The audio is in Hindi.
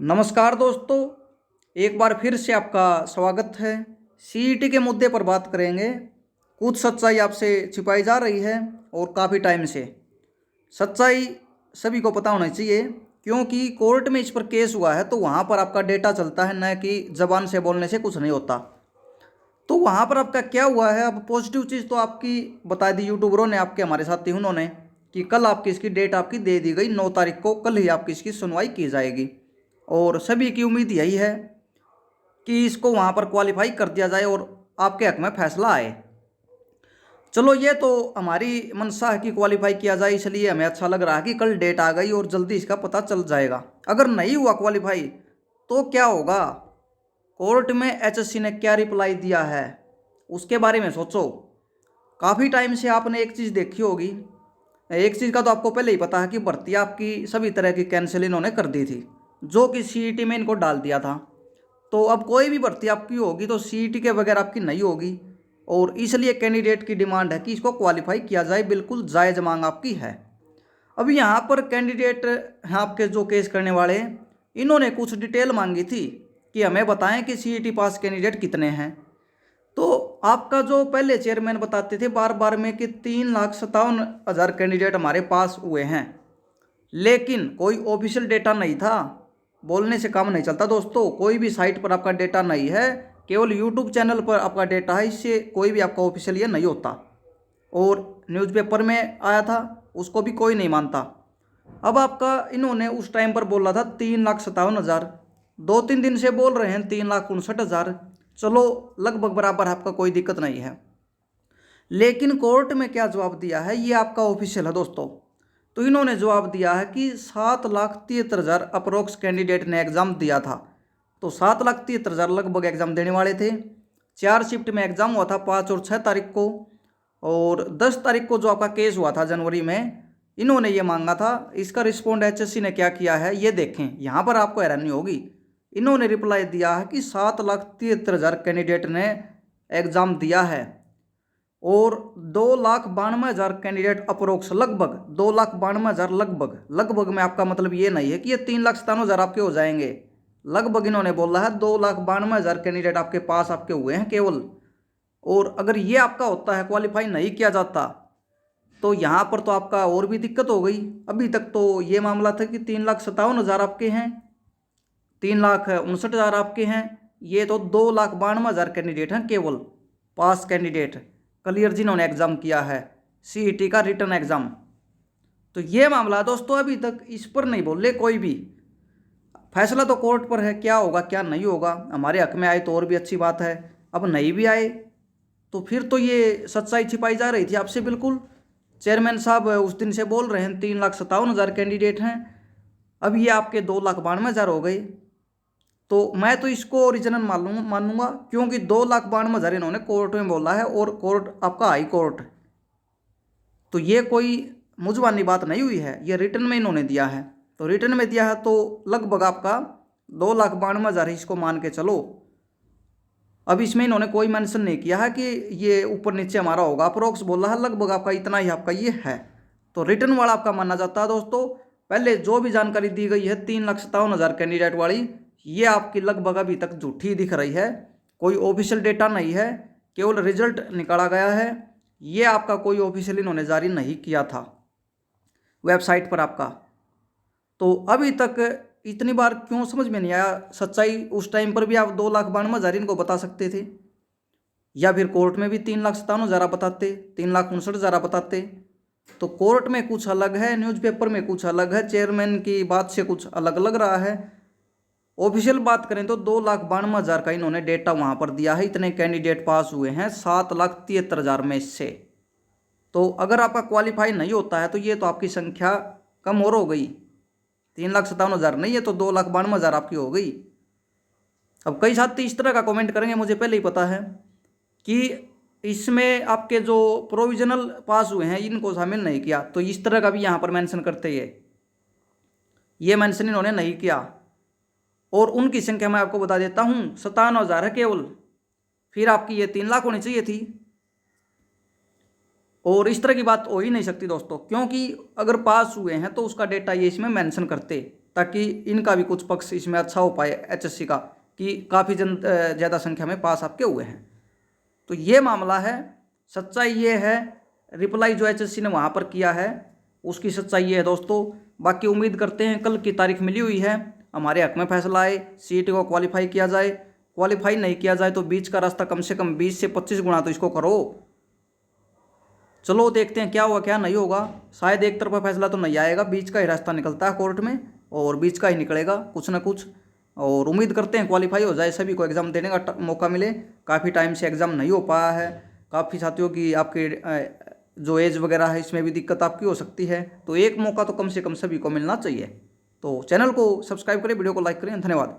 नमस्कार दोस्तों, एक बार फिर से आपका स्वागत है। सीईटी के मुद्दे पर बात करेंगे। कुछ सच्चाई आपसे छिपाई जा रही है और काफ़ी टाइम से। सच्चाई सभी को पता होना चाहिए, क्योंकि कोर्ट में इस पर केस हुआ है तो वहाँ पर आपका डेटा चलता है, न कि ज़बान से बोलने से कुछ नहीं होता। तो वहाँ पर आपका क्या हुआ है, अब पॉजिटिव चीज़ तो आपकी बता दी यूट्यूबरों ने, आपके हमारे साथी उन्होंने, कि कल आपकी इसकी डेट आपकी दे दी गई 9 तारीख को, कल ही आपकी इसकी सुनवाई की जाएगी। और सभी की उम्मीद यही है कि इसको वहाँ पर क्वालिफाई कर दिया जाए और आपके हक में फैसला आए। चलो, ये तो हमारी मंशा है कि क्वालिफाई किया जाए, इसलिए हमें अच्छा लग रहा है कि कल डेट आ गई और जल्दी इसका पता चल जाएगा। अगर नहीं हुआ क्वालिफाई तो क्या होगा? कोर्ट में एचएससी ने क्या रिप्लाई दिया है उसके बारे में सोचो। काफ़ी टाइम से आपने एक चीज़ देखी होगी, एक चीज़ का तो आपको पहले ही पता है कि भर्ती आपकी सभी तरह की कैंसिल इन्होंने कर दी थी, जो कि सीईटी में इनको डाल दिया था। तो अब कोई भी भर्ती आपकी होगी तो सीईटी के बगैर आपकी नहीं होगी, और इसलिए कैंडिडेट की डिमांड है कि इसको क्वालिफाई किया जाए। बिल्कुल जायज़ मांग आपकी है। अब यहाँ पर कैंडिडेट हैं आपके जो केस करने वाले, इन्होंने कुछ डिटेल मांगी थी कि हमें बताएं कि सीईटी पास कैंडिडेट कितने हैं। तो आपका जो पहले चेयरमैन बताते थे बार बार में कि 3,57,000 कैंडिडेट हमारे पास हुए हैं, लेकिन कोई ऑफिशियल डेटा नहीं था। बोलने से काम नहीं चलता दोस्तों, कोई भी साइट पर आपका डेटा नहीं है, केवल यूट्यूब चैनल पर आपका डेटा है, इससे कोई भी आपका ऑफिशियल ये नहीं होता। और न्यूज़पेपर में आया था, उसको भी कोई नहीं मानता। अब आपका इन्होंने उस टाइम पर बोला था 3,57,000, 2-3 दिन से बोल रहे हैं 3,59,000। चलो, लगभग बराबर है, आपका कोई दिक्कत नहीं है। लेकिन कोर्ट में क्या जवाब दिया है ये आपका ऑफिशियल है दोस्तों। तो इन्होंने जवाब दिया है कि 7,73,000 अप्रोक्स कैंडिडेट ने एग्ज़ाम दिया था। तो 7,73,000 लगभग एग्ज़ाम देने वाले थे। 4 शिफ्ट में एग्ज़ाम हुआ था, 5 और 6 तारीख को। और 10 तारीख को जो आपका केस हुआ था जनवरी में, इन्होंने ये मांगा था। इसका रिस्पॉन्ड एचएससी ने क्या किया है ये देखें, यहाँ पर आपको हैरानी होगी। इन्होंने रिप्लाई दिया है कि 7,73,000 कैंडिडेट ने एग्ज़ाम दिया है, और 2,92,000 कैंडिडेट अप्रोक्स, लगभग 2,92,000, लगभग लगभग में आपका मतलब ये नहीं है कि ये 3,97,000 आपके हो जाएंगे। लगभग इन्होंने बोला है 2,92,000 कैंडिडेट आपके पास आपके हुए हैं केवल। और अगर ये आपका होता है, क्वालिफाई नहीं किया जाता, तो यहाँ पर तो आपका और भी दिक्कत हो गई। अभी तक तो ये मामला था कि 3,57,000 आपके हैं, 3,59,000 आपके हैं। ये तो 2,92,000 कैंडिडेट हैं केवल पास कैंडिडेट, क्लियर, जिन्होंने एग्ज़ाम किया है सीईटी का रिटर्न एग्ज़ाम। तो ये मामला दोस्तों, अभी तक इस पर नहीं बोले कोई भी। फैसला तो कोर्ट पर है, क्या होगा क्या नहीं होगा। हमारे हक में आए तो और भी अच्छी बात है, अब नहीं भी आए तो फिर तो ये सच्चाई छिपाई जा रही थी आपसे। बिल्कुल, चेयरमैन साहब उस दिन से बोल रहे हैं 3,57,000 कैंडिडेट हैं, अब ये आपके 2,92,000 हो गए। तो मैं तो इसको ओरिजिनल मानूंगा, क्योंकि 2,92,000 इन्होंने कोर्ट में बोला है, और कोर्ट आपका हाई कोर्ट। तो ये कोई मुझवानी बात नहीं हुई है, ये रिटर्न में इन्होंने दिया है। तो रिटर्न में दिया है तो लगभग आपका 2,92,000 इसको मान के चलो। अब इसमें इन्होंने कोई मेंशन नहीं किया है कि ये ऊपर नीचे हमारा होगा, अप्रोक्स बोला है, लगभग आपका इतना ही आपका ये है। तो रिटर्न वाला आपका माना जाता है दोस्तों। पहले जो भी जानकारी दी गई है 3,57,000 कैंडिडेट वाली, ये आपकी लगभग अभी तक झूठी दिख रही है। कोई ऑफिशियल डेटा नहीं है, केवल रिजल्ट निकाला गया है। ये आपका कोई ऑफिशियल इन्होंने जारी नहीं किया था वेबसाइट पर आपका। तो अभी तक इतनी बार क्यों समझ में नहीं आया सच्चाई? उस टाइम पर भी आप 2,92,000 इनको बता सकते थे, या फिर कोर्ट में भी 3,57,000 आप बताते, 3,59,000 आप बताते। तो कोर्ट में कुछ अलग है, न्यूज़पेपर में कुछ अलग है, चेयरमैन की बात से कुछ अलग लग रहा है। ऑफिशियल बात करें तो 2,92,000 का इन्होंने डेटा वहाँ पर दिया है, इतने कैंडिडेट पास हुए हैं 7,73,000 में से। तो अगर आपका क्वालिफाई नहीं होता है तो ये तो आपकी संख्या कम और हो गई, 3,57,000 नहीं है तो 2,92,000 आपकी हो गई। अब कई साथी इस तरह का कमेंट करेंगे, मुझे पहले ही पता है कि इसमें आपके जो प्रोविजनल पास हुए हैं इनको शामिल नहीं किया, तो इस तरह का भी यहाँ पर मेंशन करते ये मेंशन इन्होंने नहीं किया। और उनकी संख्या मैं आपको बता देता हूँ, 57,000 है केवल। फिर आपकी ये 3 लाख होनी चाहिए थी, और इस तरह की बात हो ही नहीं सकती दोस्तों, क्योंकि अगर पास हुए हैं तो उसका डेटा ये इसमें मेंशन करते। ताकि इनका भी कुछ पक्ष इसमें अच्छा हो पाए HSC का, कि काफ़ी ज़्यादा संख्या में पास आपके हुए हैं। तो ये मामला है। सच्चाई ये है, रिप्लाई जो HSC ने वहाँ पर किया है उसकी सच्चाई ये है दोस्तों। बाकी उम्मीद करते हैं कल की तारीख मिली हुई है, हमारे हक में फैसला आए, CET को क्वालिफाई किया जाए। क्वालिफाई नहीं किया जाए तो बीच का रास्ता कम से कम 20 से 25 गुना तो इसको करो। चलो देखते हैं क्या होगा क्या नहीं होगा। शायद एक तरफा फैसला तो नहीं आएगा, बीच का ही रास्ता निकलता है कोर्ट में, और बीच का ही निकलेगा कुछ ना कुछ। और उम्मीद करते हैं क्वालिफाई हो जाए, सभी को एग्ज़ाम देने का मौका मिले। काफ़ी टाइम से एग्ज़ाम नहीं हो पाया है, काफ़ी साथियों की आपके जो एज वगैरह है इसमें भी दिक्कत आपकी हो सकती है। तो एक मौका तो कम से कम सभी को मिलना चाहिए। तो चैनल को सब्सक्राइब करें, वीडियो को लाइक करें। धन्यवाद।